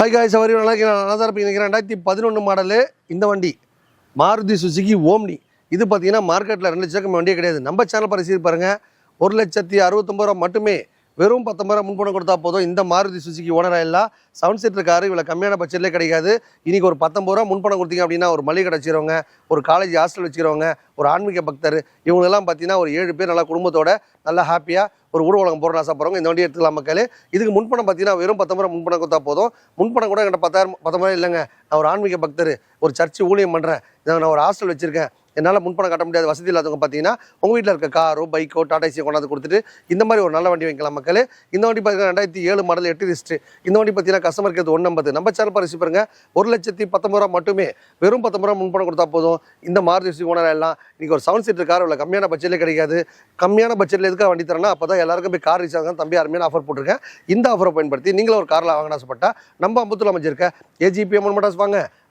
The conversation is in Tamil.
ஹாய் காய்ஸ், அவர் நல்லா நினைக்கிறேன். 2011 மாடலு இந்த வண்டி மாருதி சுசுகி ஓம்னி. இது பார்த்தீங்கன்னா மார்க்கெட்டில் 2 லட்சம் வண்டியே கிடையாது. நம்ம சேனல் பரிசீலி பாருங்கள். 1,69,000 ரூபா மட்டுமே, வெறும் 19 ரூபா முன்பணம் கொடுத்தா போதும். இந்த மாருதி சுசுகி ஓனராக இல்லை, 7 சீட்டர் காரு இவ்வளோ கம்மியான பட்ஜெட்லேயே கிடைக்காது. இன்றைக்கி ஒரு 19 ரூபா முன்பணம் கொடுத்தீங்க அப்படின்னா ஒரு மளிகை கடை வச்சுக்கிறவங்க, ஒரு காலேஜ் ஹாஸ்டல் வச்சுக்கிறவங்க, ஒரு ஆன்மீக பக்தர், இவங்களெல்லாம் பார்த்தீங்கன்னா ஒரு 7 பேர் நல்லா குடும்பத்தோட நல்லா ஹாப்பியாக ஒரு உலகம் போகிற ஆசைப்படுறவங்க இந்த வண்டி எடுத்துக்கலாம் மக்களே. இதுக்கு முன்பணம் பார்த்தீங்கன்னா வெறும் 19 ரூபா முன்பணம் கொடுத்தா போதும். முன்பணம் கூட என்கிட்ட 19 இல்லைங்க. நான் ஒரு ஆன்மீக பக்தர், ஒரு சர்ச்சு ஊழியம் பண்ணுறேன், நான் ஒரு ஹாஸ்டல் வச்சுருக்கேன், என்னால் முன்பணம் கட்ட முடியாத வசதி இல்லாதவங்க பார்த்தீங்கன்னா உங்கள் வீட்டில் இருக்க காரோ பைக்கோ டாடா ஏசியோ கொண்டாந்து கொடுத்துட்டு இந்த மாதிரி ஒரு நல்ல வண்டி வைக்கலாம் மக்களே. இந்த வண்டி பார்த்தீங்கன்னா 2007 மாடல் 8 லிஸ்ட்டு. இந்த வண்டி பார்த்தீங்கன்னா கஸ்டமர் கேட்டு 150. நம்ம சேனல் பரிசு பாருங்க. 1,19 ரூபா மட்டுமே, வெறும் 19 ரூபா முன்பணம் கொடுத்தா போதும். இந்த மாருதி சுசுகி ஓனராக எல்லாம் இன்றைக்கி ஒரு 7 சீட்டர் கார் இவ்வளோ கம்மியான பட்ஜெட்லேயே கிடைக்காது. கம்மியான பட்ஜெட்டில் எதுக்காக வண்டி தரேன்னா அப்போ தான் எல்லாருக்கும் போய் கார் ரீச் ஆகும். தம்பி அருமையான ஆஃபர் போட்டிருக்கேன். இந்த ஆஃபரை பயன்படுத்தி நீங்களும் ஒரு காரில் வாங்கின ஆசைப்பட்டா நம்ம அம்பத்தூர் அமைஞ்சிருக்க ஏஜிபி மோட்டார்ஸ் வாங்க.